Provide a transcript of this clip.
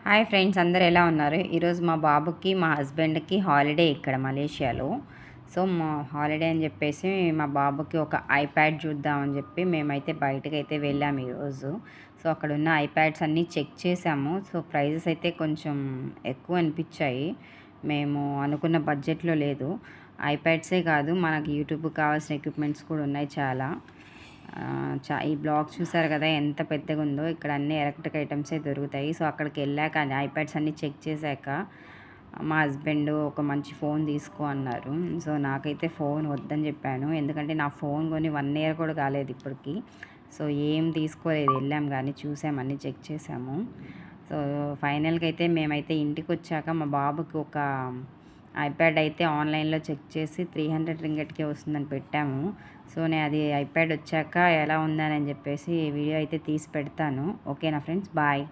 Hi friends, అందరు ఎలా ఉన్నారు? ఈరోజు మా బాబుకి మా హస్బెండ్కి హాలిడే ఇక్కడ మలేషియాలో. సో మా హాలిడే అని చెప్పేసి మా బాబుకి ఒక ఐప్యాడ్ చూద్దామని చెప్పి మేమైతే బయటకైతే వెళ్ళాము ఈరోజు. సో అక్కడ ఉన్న ఐప్యాడ్స్ అన్నీ చెక్ చేసాము. సో ప్రైజెస్ అయితే కొంచెం ఎక్కువ అనిపించాయి. మేము అనుకున్న బడ్జెట్లో లేదు. ఐప్యాడ్సే కాదు, మనకి యూట్యూబ్కి కావాల్సిన ఎక్విప్మెంట్స్ కూడా ఉన్నాయి చాలా. ఈ బ్లాగ్ చూసారు కదా ఎంత పెద్దగా ఉందో. ఇక్కడ అన్ని ఎలక్ట్రిక్ ఐటమ్సే దొరుకుతాయి. సో అక్కడికి వెళ్ళాక ఐప్యాడ్స్ అన్నీ చెక్ చేశాక మా హస్బెండ్ ఒక మంచి ఫోన్ తీసుకో అన్నారు. సో నాకైతే ఫోన్ వద్దని చెప్పాను, ఎందుకంటే నా ఫోన్ కొని 1 ఇయర్ కూడా కాలేదు ఇప్పటికి. సో ఏం తీసుకోలేదు, వెళ్ళాం కానీ చూసాము, అన్నీ చెక్ చేసాము. సో ఫైనల్గా అయితే మేమైతే ఇంటికి వచ్చాక మా బాబుకి ఒక ఐప్యాడ్ అయితే ఆన్లైన్లో చెక్ చేసి 300 రింగట్కే వస్తుందని పెట్టాము. సో నేను అది ఐప్యాడ్ వచ్చాక ఎలా ఉందని చెప్పేసి వీడియో అయితే తీసి పెడతాను. ఓకేనా ఫ్రెండ్స్, బాయ్.